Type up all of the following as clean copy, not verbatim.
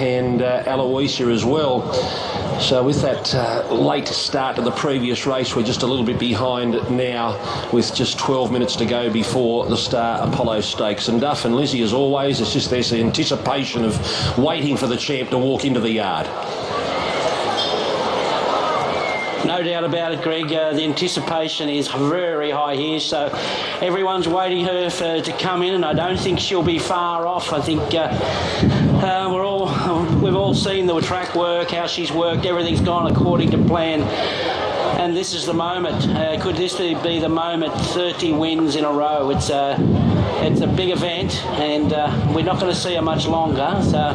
and Aloysia as well. So with that late start to the previous race, we're just a little bit behind now with just 12 minutes to go before the Star Apollo Stakes. And Duff and Lizzie, as always, it's just there's the anticipation of waiting for the champ to walk into the yard. No doubt about it, Greg. The anticipation is very high here, so everyone's waiting her to come in, and I don't think she'll be far off. I think we've all seen the track work, how she's worked. Everything's gone according to plan. And this is the moment. Could this be the moment? 30 wins in a row. It's a big event, and we're not going to see her much longer. So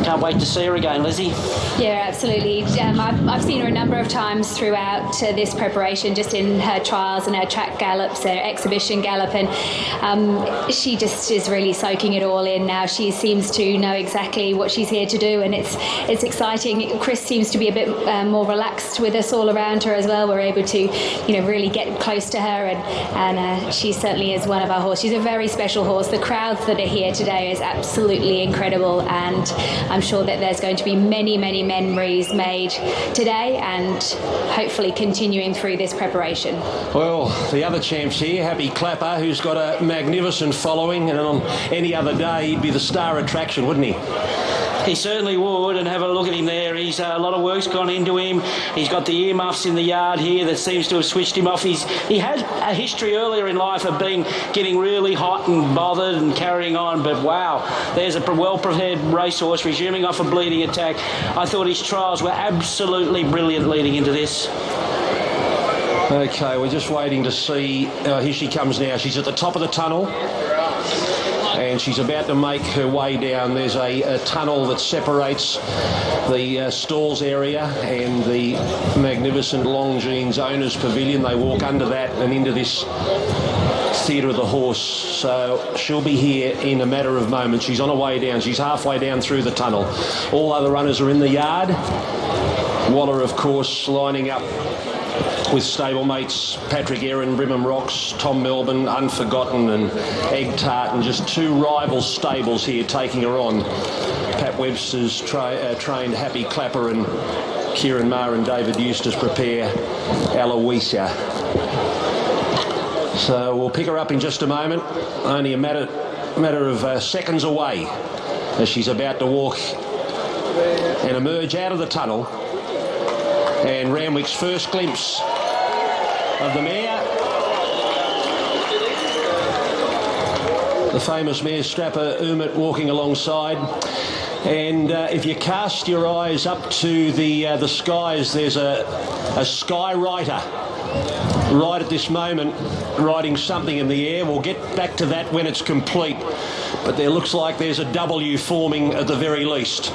can't wait to see her again, Lizzie. Yeah, absolutely. I've seen her a number of times throughout this preparation, just in her trials and her track gallops, her exhibition gallop, and she just is really soaking it all in now. She seems to know exactly what she's here to do, and it's exciting. Chris seems to be a bit more relaxed with us all around her as well. We're able to, really get close to her, and she certainly is one of our horses. She's a very special horse. The crowds that are here today is absolutely incredible, and I'm sure that there's going to be many, many memories made today and hopefully continuing through this preparation. Well, the other champ's here, Happy Clapper, who's got a magnificent following, and on any other day he'd be the star attraction, wouldn't he? He certainly would, and have a look at him there. He's a lot of work's gone into him. He's got the earmuffs in the yard here that seems to have switched him off. He had a history earlier in life of getting really hot and bothered and carrying on, but wow, there's a well-prepared racehorse resuming off a bleeding attack. I thought his trials were absolutely brilliant leading into this. Okay, we're just waiting to see. Here she comes now. She's at the top of the tunnel, and she's about to make her way down. There's a tunnel that separates the stalls area and the magnificent Longines Owners Pavilion. They walk under that and into this Theatre of the Horse. So she'll be here in a matter of moments. She's on her way down. She's halfway down through the tunnel. All other runners are in the yard. Waller, of course, lining up with stablemates Patrick Erin, Brimham Rocks, Tom Melbourne, Unforgotten and Egg Tart, and just two rival stables here taking her on. Pat Webster's trained Happy Clapper, and Kieran Maher and David Eustace prepare Aloysia. So we'll pick her up in just a moment, only a matter of seconds away as she's about to walk and emerge out of the tunnel. And Randwick's first glimpse of the mare, the famous mare strapper Umit walking alongside. And if you cast your eyes up to the skies, there's a sky rider right at this moment riding something in the air. We'll get back to that when it's complete, but there looks like there's a W forming at the very least.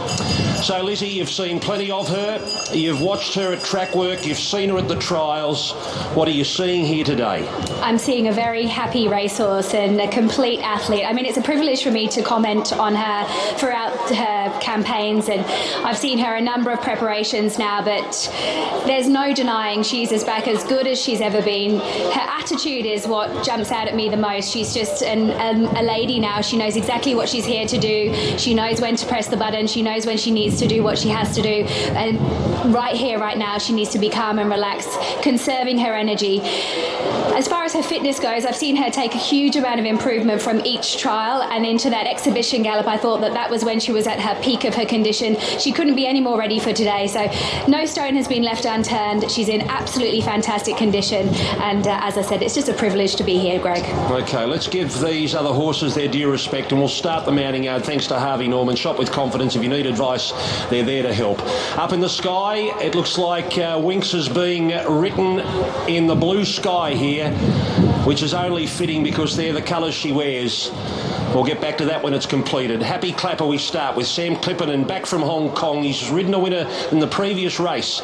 So Lizzie, you've seen plenty of her, you've watched her at track work, you've seen her at the trials. What are you seeing here today? I'm seeing a very happy racehorse and a complete athlete. I mean, it's a privilege for me to comment on her throughout her campaigns, and I've seen her a number of preparations now, but there's no denying she's back as good as she's ever been. Her attitude is what jumps out at me the most. She's just a lady now. She knows exactly what she's here to do. She knows when to press the button. She knows when she needs to do what she has to do. And right here, right now, she needs to be calm and relaxed, conserving her energy. As far as her fitness goes, I've seen her take a huge amount of improvement from each trial, and into that exhibition gallop, I thought that was when she was at her peak of her condition. She couldn't be any more ready for today, so no stone has been left unturned. She's in absolutely fantastic condition, and as I said, it's just a privilege to be here, Greg. Okay, let's give these other horses their due respect, and we'll start the mounting yard thanks to Harvey Norman. Shop with confidence. If you need advice, they're there to help. Up in the sky, it looks like Winx is being written in the blue sky here, which is only fitting because they're the colours she wears. We'll get back to that when it's completed. Happy Clapper, we start with Sam Clipperton, back from Hong Kong. He's ridden a winner in the previous race.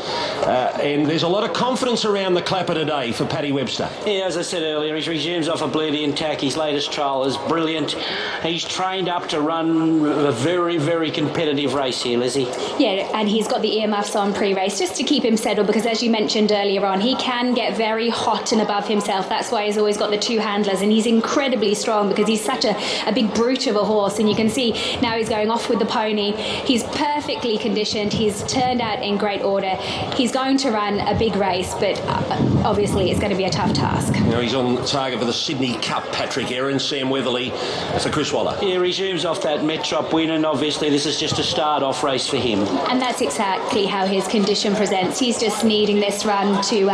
And there's a lot of confidence around the Clapper today for Paddy Webster. Yeah, as I said earlier, he resumes off a bleeding attack. His latest trial is brilliant. He's trained up to run a very, very competitive race here, Lizzie. Yeah, and he's got the earmuffs on pre-race just to keep him settled, because as you mentioned earlier on, he can get very hot and above himself. That's why he's always got the two handlers, and he's incredibly strong because he's such a a big brute of a horse, and you can see now he's going off with the pony. He's perfectly conditioned. He's turned out in great order. He's going to run a big race, but obviously it's going to be a tough task. Now he's on target for the Sydney Cup, Patrick Aaron, Sam Weatherly for Chris Waller. Yeah, resumes off that Metrop win, and obviously this is just a start-off race for him. And that's exactly how his condition presents. He's just needing this run to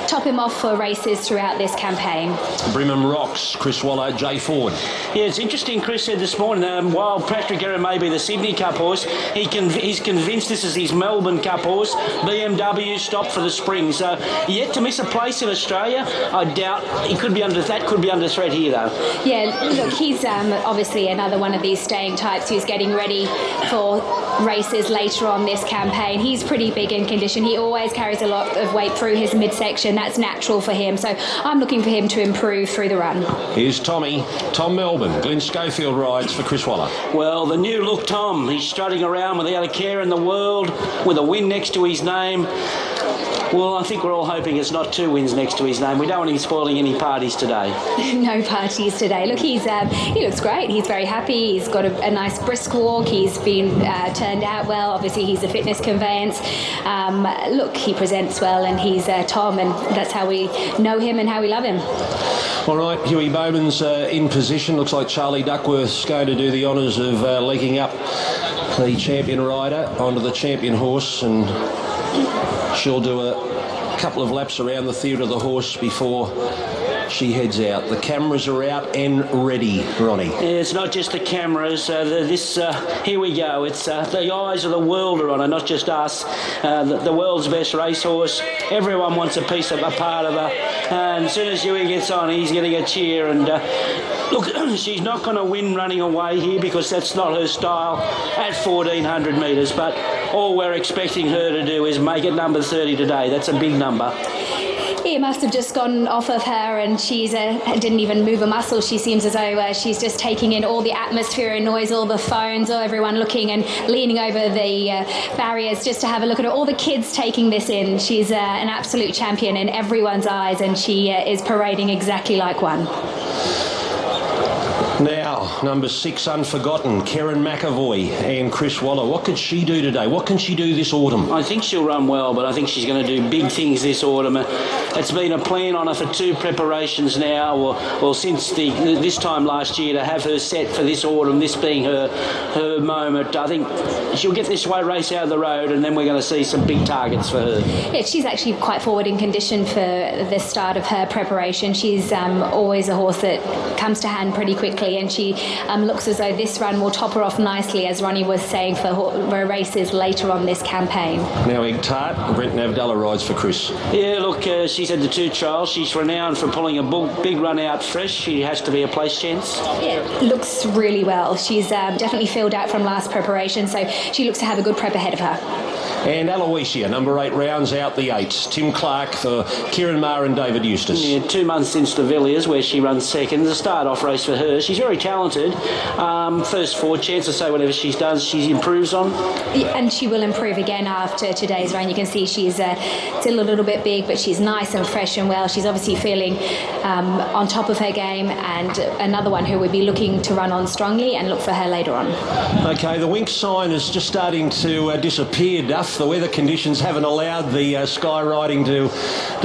top him off for races throughout this campaign. Brimham Rocks, Chris Waller, Jay Ford. Yeah, it's interesting. Chris said this morning, while Patrick Aaron may be the Sydney Cup horse, he's convinced this is his Melbourne Cup horse. BMW stopped for the spring, so yet to miss a place in Australia. I doubt he could be under threat here, though. Yeah, look, he's obviously another one of these staying types who's getting ready for races later on this campaign. He's pretty big in condition. He always carries a lot of weight through his midsection. That's natural for him. So I'm looking for him to improve through the run. Here's Tom Melbourne. Glenn Schofield rides for Chris Waller. Well, the new look Tom. He's strutting around without a care in the world, with a win next to his name. Well, I think we're all hoping it's not 2 wins next to his name. We don't want him spoiling any parties today. No parties today. Look, he looks great. He's very happy. He's got a nice brisk walk. He's been turned out well. Obviously, he's a fitness conveyance. Look, he presents well, and he's Tom, and that's how we know him and how we love him. All right, Huey Bowman's in position. Looks like Charlie Duckworth's going to do the honours of leaking up the champion rider onto the champion horse, and she'll do a couple of laps around the theatre of the horse before she heads out. The cameras are out and ready, Ronnie. Yeah, it's not just the cameras. Here we go. It's the eyes of the world are on her, not just us. The world's best racehorse. Everyone wants a part of her. And as soon as Huey gets on, he's getting a cheer. And look, she's not going to win running away here because that's not her style at 1,400 metres. But all we're expecting her to do is make it number 30 today. That's a big number. It must have just gone off of her, and she's didn't even move a muscle. She seems as though she's just taking in all the atmosphere and noise, all the phones, all everyone looking and leaning over the barriers just to have a look at her. All the kids taking this in. She's an absolute champion in everyone's eyes, and she is parading exactly like one. Now, number 6, Unforgotten, Karen McAvoy and Chris Waller. What could she do today? What can she do this autumn? I think she'll run well, but I think she's going to do big things this autumn. It's been a plan on her for 2 preparations now, or since this time last year, to have her set for this autumn, this being her moment. I think she'll get this race out of the road, and then we're going to see some big targets for her. Yeah, she's actually quite forward in condition for the start of her preparation. She's always a horse that comes to hand pretty quickly, and she looks as though this run will top her off nicely, as Ronnie was saying, for races later on this campaign. Now Egg Tart, Brenton Avdulla rides for Chris. Yeah, look, she's had the 2 trials. She's renowned for pulling a big run out fresh. She has to be a place chance. Yeah, looks really well. She's definitely filled out from last preparation, so she looks to have a good prep ahead of her. And Aloysia, number 8, rounds out the 8. Tim Clark for Kieran Maher and David Eustace. Yeah, 2 months since the Villiers, where she runs second. It's a start-off race for her. She's very talented. First 4 chance to say whatever she does, she improves on. Yeah, and she will improve again after today's run. You can see she's still a little bit big, but she's nice and fresh and well. She's obviously feeling on top of her game, and another one who would be looking to run on strongly, and look for her later on. Okay, the wink sign is just starting to disappear, Duff. The weather conditions haven't allowed the sky riding to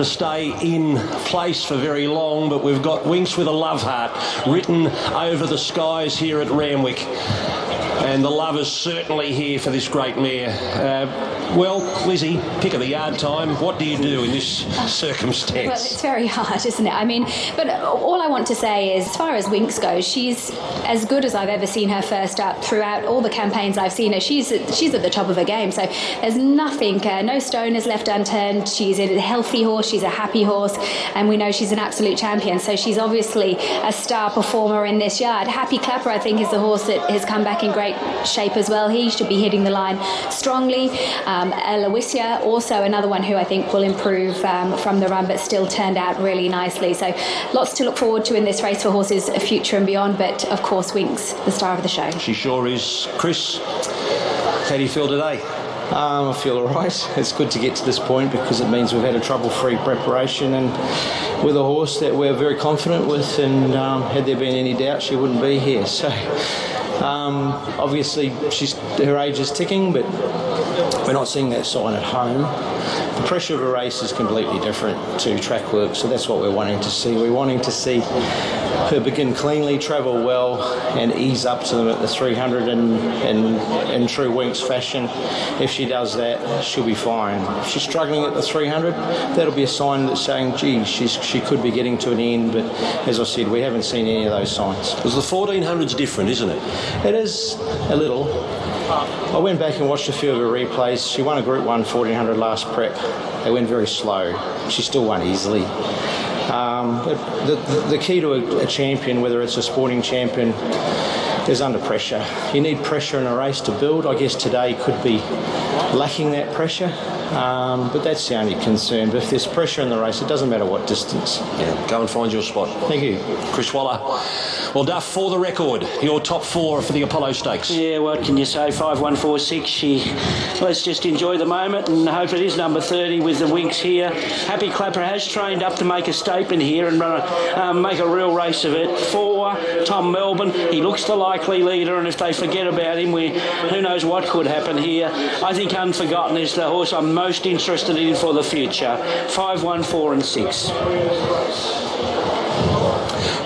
stay in place for very long, but we've got Winks with a Love Heart written over the skies here at Randwick. And the love is certainly here for this great mare. Well, Lizzie, pick of the yard time. What do you do in this circumstance? Well, it's very hard, isn't it? I mean, but all I want to say is, as far as Winks goes, she's as good as I've ever seen her first up throughout all the campaigns I've seen her. She's at the top of her game. So there's nothing, no stone is left unturned. She's a healthy horse. She's a happy horse. And we know she's an absolute champion. So she's obviously a star performer in this yard. Happy Clapper, I think, is the horse that has come back in great shape as well. He should be hitting the line strongly. Aloysia, also another one who I think will improve from the run, but still turned out really nicely. So lots to look forward to in this race for horses future and beyond, but of course Winks, the star of the show. She sure is. Chris, how do you feel today? I feel all right. It's good to get to this point because it means we've had a trouble-free preparation and with a horse that we're very confident with, and had there been any doubt, she wouldn't be here. So obviously her age is ticking, but we're not seeing that sign at home. The pressure of a race is completely different to track work, so that's what we're wanting to see. We're wanting to see her begin cleanly, travel well, and ease up to them at the 300 in true Winks fashion. If she does that, she'll be fine. If she's struggling at the 300, that'll be a sign that's saying, gee, she could be getting to an end, but as I said, we haven't seen any of those signs. Because the 1400's different, isn't it? It is a little. I went back and watched a few of her replays. She won a Group 1 1400 last prep. They went very slow. She still won easily. But the key to a champion, whether it's a sporting champion, is under pressure. You need pressure in a race to build. I guess today could be lacking that pressure, but that's the only concern. But if there's pressure in the race, it doesn't matter what distance. Yeah, go and find your spot. Thank you. Chris Waller. Well, Duff, for the record, your top 4 for the Apollo Stakes. Yeah, what can you say? 5-1-4-6. Let's just enjoy the moment and hope it is number 30 with the Winks here. Happy Clapper has trained up to make a statement here and make a real race of it. 4, Tom Melbourne. He looks the likely leader, and if they forget about him, who knows what could happen here. I think Unforgotten is the horse I'm most interested in for the future. 5, 1, 4 and 6.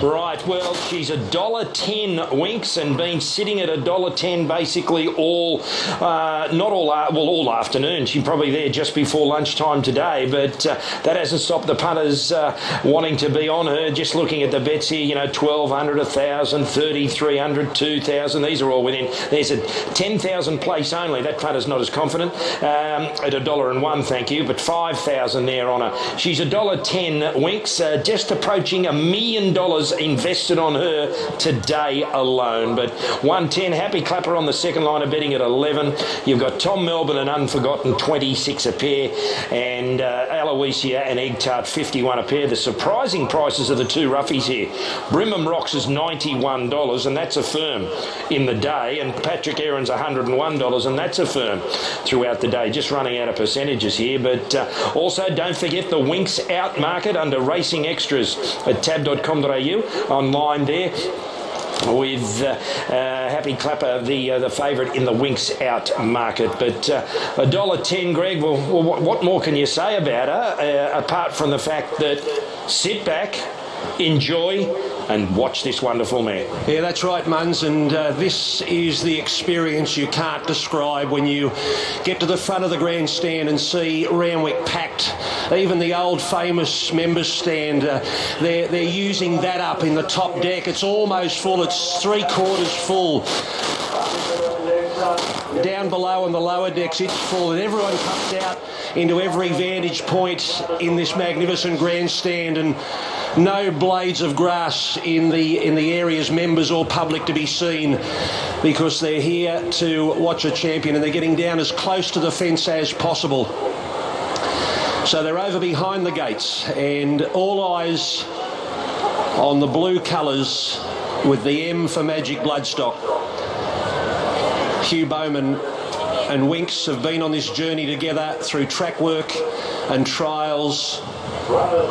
Right, well, she's $1.10 Winks and been sitting at $1.10 basically all afternoon. She's probably there just before lunchtime today, but that hasn't stopped the punters wanting to be on her. Just looking at the bets here, 1,200, 1,000, 3,300, 2,000. These are all within. There's a 10,000 place only. That punter's not as confident at $1.01, thank you, but 5,000 there on her. She's $1.10 Winks, just approaching $1 million invested on her today alone. But 110, Happy Clapper on the second line of betting at 11. You've got Tom Melbourne and Unforgotten 26 a pair, and Aloysia and Egg Tart 51 a pair. The surprising prices of the two roughies here. Brimham Rocks is $91, and that's a firm in the day, and Patrick Aaron's $101, and that's a firm throughout the day. Just running out of percentages here, but also don't forget the Winks Out market under Racing Extras at tab.com.au. Online there with Happy Clapper, the favourite in the Winks Out market. But $1.10, Greg, well, what more can you say about her, apart from the fact that sit back, enjoy and watch this wonderful mare. Yeah, that's right, Muns, and this is the experience you can't describe when you get to the front of the grandstand and see Randwick packed. Even the old famous members stand, they're using that up in the top deck. It's almost full, it's 3/4 full. Down below on the lower decks, it's full, and everyone comes out into every vantage point in this magnificent grandstand, and no blades of grass in the areas, members or public, to be seen, because they're here to watch a champion, and they're getting down as close to the fence as possible. So they're over behind the gates, and all eyes on the blue colours with the M for Magic Bloodstock. Hugh Bowman and Winks have been on this journey together through track work and trials,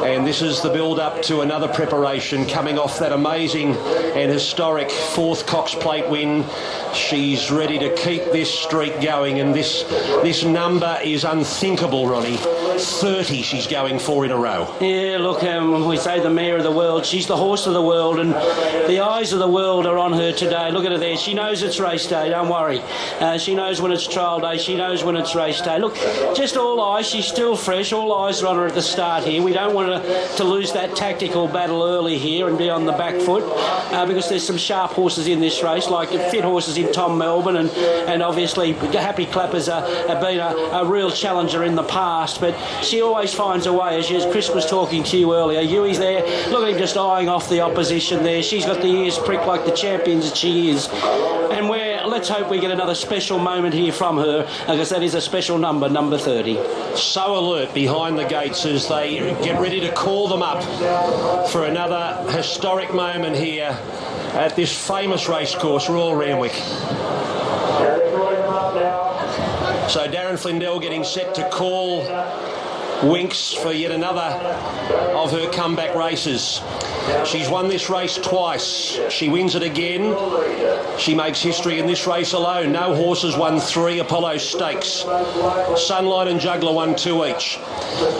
and this is the build-up to another preparation coming off that amazing and historic 4th Cox Plate win. She's ready to keep this streak going, and this number is unthinkable, Ronnie. 30 she's going for in a row. Yeah, look, when we say the mare of the world, she's the horse of the world, and the eyes of the world are on her today. Look at her there. She knows it's race day, don't worry. She knows when it's trial day. She knows when it's race day. Look, just all eyes. She's still fresh. All eyes are on her at the start here. We don't want her to lose that tactical battle early here and be on the back foot, because there's some sharp horses in this race, like fit horses in Tom Melbourne, and obviously Happy Clappers have been a real challenger in the past, but she always finds a way. As Chris was talking to you earlier, Huey's there. Look at him just eyeing off the opposition there. She's got the ears pricked like the champions that she is. And let's hope we get another special moment here from her, because that is a special number 30. So alert behind the gates as they get ready to call them up for another historic moment here at this famous racecourse, Royal Randwick. So Darren Flindell getting set to call Winks for yet another of her comeback races. She's won this race twice. She wins it again. She makes history in this race alone. No horses won 3 Apollo Stakes. Sunlight and Juggler won 2 each.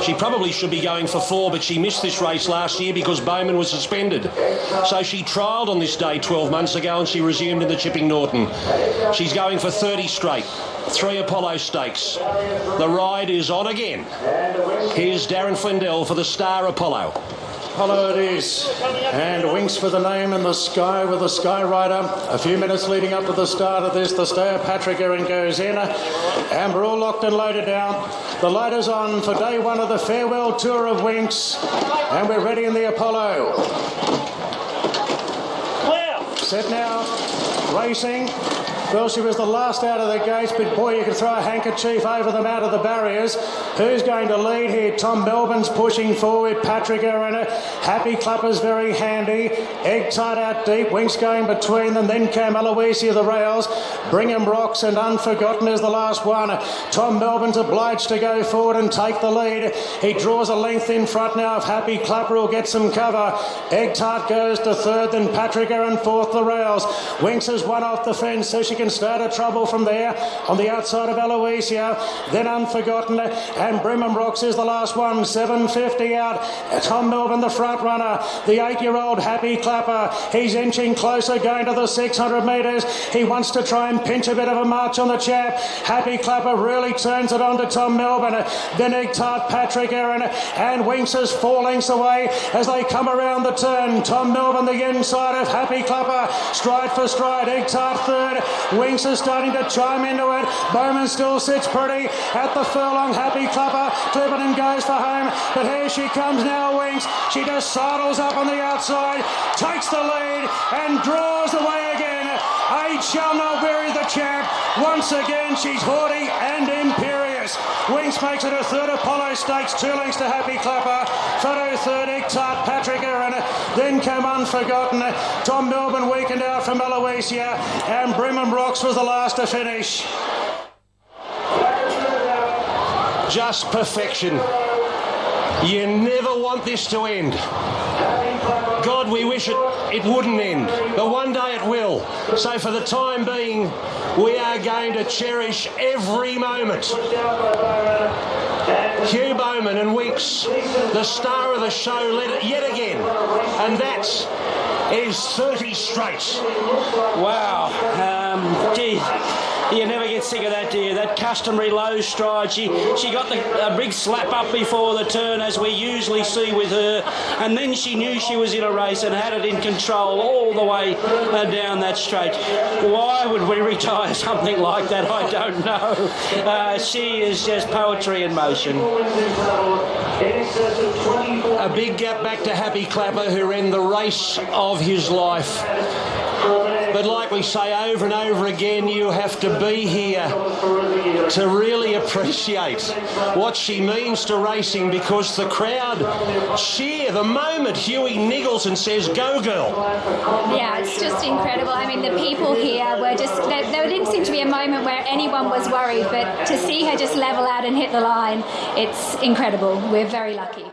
She probably should be going for 4, but she missed this race last year because Bowman was suspended. So she trialled on this day 12 months ago and she resumed in the Chipping Norton. She's going for 30 straight. 3 Apollo Stakes. The ride is on again. Here's Darren Flindell for the Star Apollo. Apollo it is, and Winks for the name in the sky with the Sky Rider. A few minutes leading up to the start of this, the stayer Patrick Erin goes in, and we're all locked and loaded down. The light is on for day 1 of the farewell tour of Winks, and we're ready in the Apollo. Set now, racing. Well, she was the last out of the gates, but boy, you could throw a handkerchief over them out of the barriers. Who's going to lead here? Tom Melbourne's pushing forward. Patrick Arena. Happy Clapper's very handy. Egg tight out deep. Winks going between them. Then came Aloysia the rails. Brigham Rocks and Unforgotten is the last one. Tom Melbourne's obliged to go forward and take the lead. He draws a length in front now. If Happy Clapper will get some cover. Egg tight goes to 3rd, then Patrick Aaron 4th the rails. Winks has one off the fence, so she can start a trouble from there on the outside of Aloysia. Then Unforgotten and Brigham Rocks is the last one. 7.50 out. Tom Melbourne the front runner. The 8-year-old Happy Clapper. He's inching closer going to the 600 metres. He wants to try and pinch a bit of a march on the chap. Happy Clapper really turns it on to Tom Melbourne. Then Egg Tart Patrick Aaron and Winks is 4 lengths away as they come around the turn. Tom Melbourne the inside of Happy Clapper. Stride for stride. Egg Tart 3rd. Winks is starting to chime into it. Bowman still sits pretty at the furlong. Happy Clapper. Clipperton goes for home. But here she comes now, Winks. She just sidles up on the outside, takes the lead and draws away again. Age shall not weary the champ. Once again, she's haughty and imperious. Winks makes it a 3rd Apollo Stakes, 2 lengths to Happy Clapper. Photo 3rd, Egg Tart Patrick Aaron. Then came Unforgotten. Tom Melbourne weakened out from Aloysia, and Brigham Rocks was the last to finish. Just perfection. You never want this to end. God, we wish it wouldn't end, but one day it will. So for the time being, we are going to cherish every moment. Hugh Bowman and Winks, the star of the show, led it yet again, and that is 30 straight. Wow. Gee, you never get sick of that, do you? That customary low stride. She got a big slap up before the turn, as we usually see with her, and then she knew she was in a race and had it in control all the way down that straight. Why would we retire something like that? I don't know. She is just poetry in motion. A big gap back to Happy Clapper, who ran the race of his life. But like we say over and over again, you have to be here to really appreciate what she means to racing, because the crowd cheer the moment Huey niggles and says, "Go girl." Yeah, it's just incredible. I mean, the people here were just, there didn't seem to be a moment where anyone was worried, but to see her just level out and hit the line, it's incredible. We're very lucky.